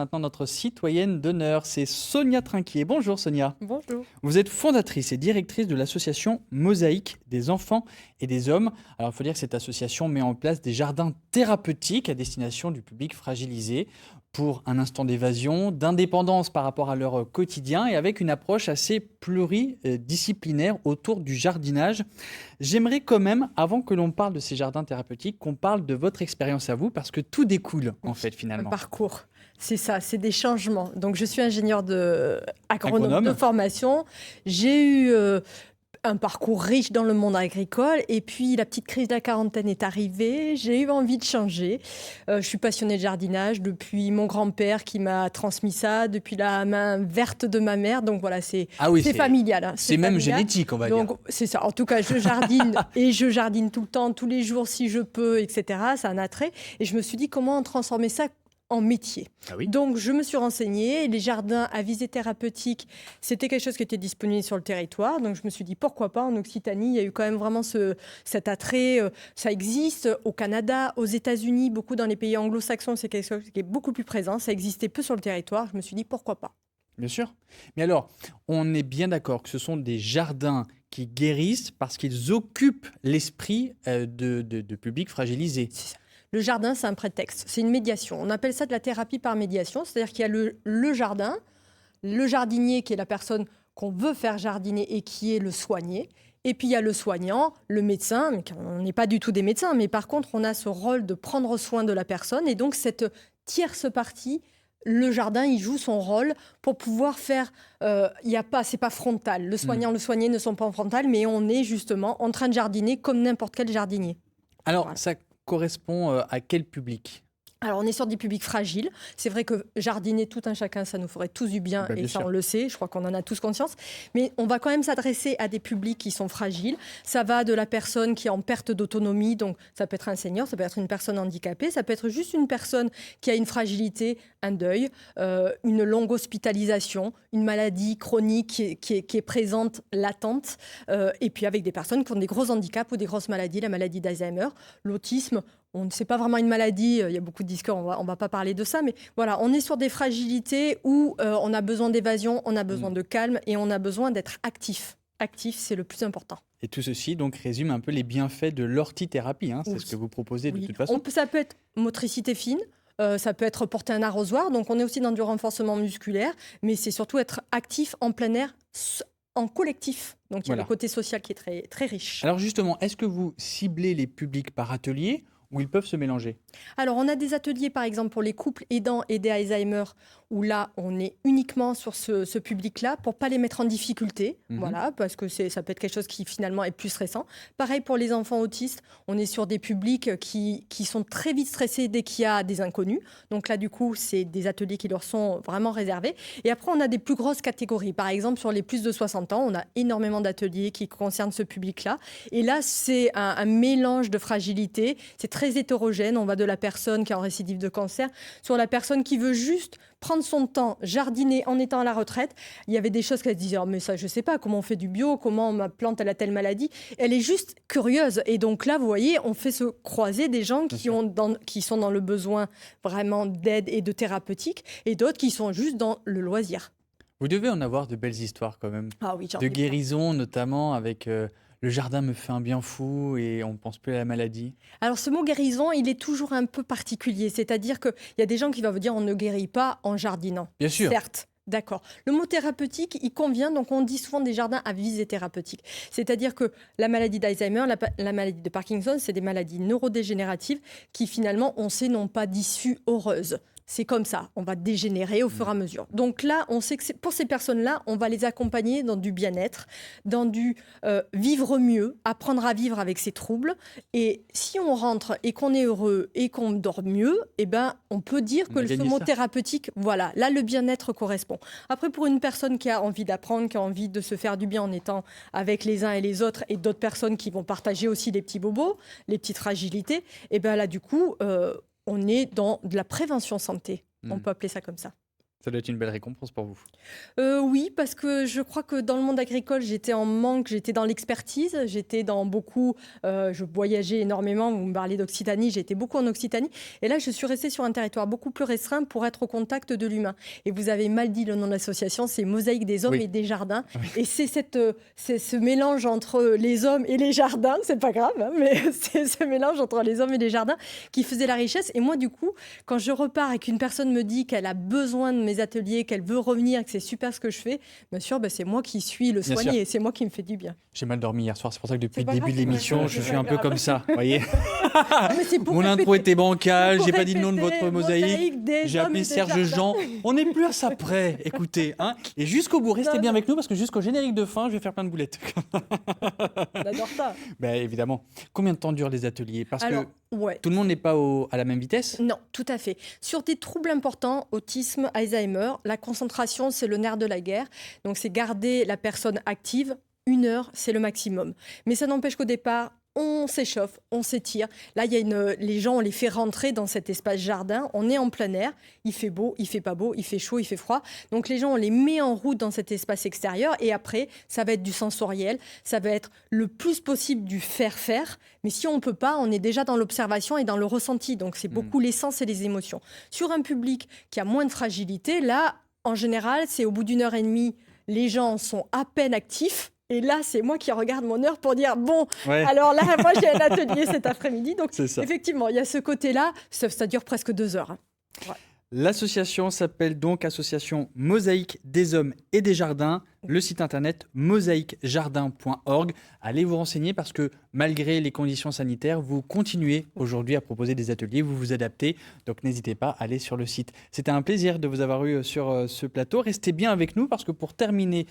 Maintenant, notre citoyenne d'honneur, c'est Sonia Trinquier. Bonjour Sonia. Bonjour. Vous êtes fondatrice et directrice de l'association Mosaïque des enfants et des hommes. Alors, il faut dire que cette association met en place des jardins thérapeutiques à destination du public fragilisé pour un instant d'évasion, d'indépendance par rapport à leur quotidien et avec une approche assez pluridisciplinaire autour du jardinage. J'aimerais quand même, avant que l'on parle de ces jardins thérapeutiques, qu'on parle de votre expérience à vous parce que tout découle en fait Un finalement. parcours, c'est ça, c'est des changements. Donc, je suis ingénieure agronome Agronome. de formation. J'ai eu un parcours riche dans le monde agricole. Et puis, la petite crise de la quarantaine est arrivée. J'ai eu envie de changer. Je suis passionnée de jardinage depuis mon grand-père qui m'a transmis ça, depuis la main verte de ma mère. Donc, voilà, c'est Ah oui, familial. Hein, c'est même familial. génétique, on va dire. Donc, c'est ça. En tout cas, je jardine et je jardine tout le temps, tous les jours si je peux, etc. Ça a un attrait. Et je me suis dit, comment transformer ça en métier. Ah oui. Donc, je me suis renseignée. Les jardins à visée thérapeutique, c'était quelque chose qui était disponible sur le territoire. Donc, je me suis dit, pourquoi pas en Occitanie. Il y a eu quand même vraiment cet attrait. Ça existe au Canada, aux États-Unis, beaucoup dans les pays anglo-saxons. C'est quelque chose qui est beaucoup plus présent. Ça existait peu sur le territoire. Je me suis dit, pourquoi pas. Bien sûr. Mais alors, on est bien d'accord que ce sont des jardins qui guérissent parce qu'ils occupent l'esprit de publics fragilisés. C'est ça. Le jardin, c'est un prétexte, c'est une médiation. On appelle ça de la thérapie par médiation, c'est-à-dire qu'il y a le jardin, le jardinier qui est la personne qu'on veut faire jardiner et qui est le soigné. Et puis il y a le soignant, le médecin, mais on n'est pas du tout des médecins, mais par contre on a ce rôle de prendre soin de la personne. Et donc cette tierce partie, le jardin, il joue son rôle pour pouvoir faire. C'est pas frontal. Le soignant, le soigné ne sont pas en frontal, mais on est justement en train de jardiner comme n'importe quel jardinier. Alors, Voilà. ça correspond à quel public? Alors, on est sur des publics fragiles. C'est vrai que jardiner tout un chacun, ça nous ferait tous du bien, Bien et ça, sûr. on le sait. Je crois qu'on en a tous conscience. Mais on va quand même s'adresser à des publics qui sont fragiles. Ça va de la personne qui est en perte d'autonomie. Donc, ça peut être un senior, ça peut être une personne handicapée, ça peut être juste une personne qui a une fragilité, un deuil, une longue hospitalisation, une maladie chronique qui est présente, latente. Et puis, avec des personnes qui ont des gros handicaps ou des grosses maladies, la maladie d'Alzheimer, l'autisme. On ne sait pas vraiment une maladie, il y a beaucoup de discours, on va pas parler de ça, mais voilà, on est sur des fragilités où on a besoin d'évasion, on a besoin de calme et on a besoin d'être actif. Actif, c'est le plus important. Et tout ceci donc résume un peu les bienfaits de l'hortithérapie, hein, c'est Oui. ce que vous proposez de Oui. toute façon. Ça peut être motricité fine, ça peut être porter un arrosoir, donc on est aussi dans du renforcement musculaire, mais c'est surtout être actif en plein air, en collectif. Donc il y a Voilà. le côté social qui est très, très riche. Alors justement, est-ce que vous ciblez les publics par atelier ou ils peuvent se mélanger? Alors, on a des ateliers, par exemple, pour les couples aidants aidés à Alzheimer, où là, on est uniquement sur ce public-là pour pas les mettre en difficulté, voilà, parce que ça peut être quelque chose qui, finalement, est plus stressant. Pareil pour les enfants autistes, on est sur des publics qui sont très vite stressés dès qu'il y a des inconnus. Donc là, du coup, c'est des ateliers qui leur sont vraiment réservés. Et après, on a des plus grosses catégories. Par exemple, sur les plus de 60 ans, on a énormément d'ateliers qui concernent ce public-là. Et là, c'est un mélange de fragilité. C'est très hétérogène. On va de la personne qui est en récidive de cancer sur la personne qui veut juste prendre son temps, jardiner en étant à la retraite. Il y avait des choses qu'elle disait, oh, mais ça, je sais pas, comment on fait du bio, comment ma plante, elle a telle maladie. Elle est juste curieuse. Et donc là, vous voyez, on fait se croiser des gens qui sont dans le besoin vraiment d'aide et de thérapeutique et d'autres qui sont juste dans le loisir. Vous devez en avoir de belles histoires quand même, Ah oui, de guérison notamment avec le jardin me fait un bien fou et on ne pense plus à la maladie. Alors ce mot guérison, il est toujours un peu particulier. C'est-à-dire qu'il y a des gens qui vont vous dire on ne guérit pas en jardinant. Bien sûr. Certes. D'accord. Le mot thérapeutique, il convient, donc on dit souvent des jardins à visée thérapeutique. C'est-à-dire que la maladie d'Alzheimer, la maladie de Parkinson, c'est des maladies neurodégénératives qui finalement, on sait, n'ont pas d'issue heureuse. C'est comme ça, on va dégénérer au fur et à mesure. Donc là, on sait que pour ces personnes-là, on va les accompagner dans du bien-être, dans du vivre mieux, apprendre à vivre avec ses troubles. Et si on rentre et qu'on est heureux et qu'on dort mieux, eh ben, on peut dire que ce mot thérapeutique, voilà, là, le bien-être correspond. Après, pour une personne qui a envie d'apprendre, qui a envie de se faire du bien en étant avec les uns et les autres, et d'autres personnes qui vont partager aussi les petits bobos, les petites fragilités, eh ben là, du coup, on est dans de la prévention santé. On peut appeler ça comme ça. Ça doit être une belle récompense pour vous. Oui, parce que je crois que dans le monde agricole, j'étais en manque, j'étais dans l'expertise, j'étais dans beaucoup, je voyageais énormément, vous me parlez d'Occitanie, j'étais beaucoup en Occitanie, et là je suis restée sur un territoire beaucoup plus restreint pour être au contact de l'humain. Et vous avez mal dit le nom de l'association, c'est Mosaïque des hommes Oui. et des jardins, Oui. et c'est ce mélange entre les hommes et les jardins, c'est pas grave, hein, mais c'est ce mélange entre les hommes et les jardins qui faisait la richesse. Et moi du coup, quand je repars et qu'une personne me dit qu'elle a besoin de mes ateliers, qu'elle veut revenir, que c'est super ce que je fais, bien sûr, c'est moi qui suis le Bien soigné sûr. et c'est moi qui me fait du bien. J'ai mal dormi hier soir, c'est pour ça que depuis C'est le pas début grave, de l'émission, c'est je pas suis un peu grave. comme ça, vous voyez. Mais c'est pour Mon intro répéter. était bancale, Pour j'ai pas dit le nom de répéter, votre mosaïque. Mosaïque des J'ai hommes appelé et des Serge jardins. Jean. On n'est plus à ça près, écoutez. Hein. Et jusqu'au bout, restez Non, bien non. avec nous parce que jusqu'au générique de fin, je vais faire plein de boulettes. On adore ça. Ben, évidemment. Combien de temps durent les ateliers? Parce Alors, que ouais. tout le monde n'est pas à la même vitesse. Non, tout à fait. Sur des troubles importants, autisme, Alzheimer, la concentration, c'est le nerf de la guerre. Donc, c'est garder la personne active. 1 heure, c'est le maximum. Mais ça n'empêche qu'au départ, on s'échauffe, on s'étire. Là, les gens, on les fait rentrer dans cet espace jardin. On est en plein air. Il fait beau, il fait pas beau, il fait chaud, il fait froid. Donc, les gens, on les met en route dans cet espace extérieur. Et après, ça va être du sensoriel. Ça va être le plus possible du faire-faire. Mais si on ne peut pas, on est déjà dans l'observation et dans le ressenti. Donc, c'est beaucoup les sens et les émotions. Sur un public qui a moins de fragilité, là, en général, c'est au bout d'1 heure et demie, les gens sont à peine actifs. Et là, c'est moi qui regarde mon heure pour dire, bon, Ouais. alors là, moi, j'ai un atelier cet après-midi. Donc, C'est ça. effectivement, il y a ce côté-là. Ça dure presque 2 heures. Hein. L'association s'appelle donc Association Mosaïque des hommes et des jardins. Le site internet mosaïquejardin.org. Allez vous renseigner parce que malgré les conditions sanitaires, vous continuez aujourd'hui à proposer des ateliers, vous vous adaptez. Donc n'hésitez pas à aller sur le site. C'était un plaisir de vous avoir eu sur ce plateau. Restez bien avec nous parce que pour terminer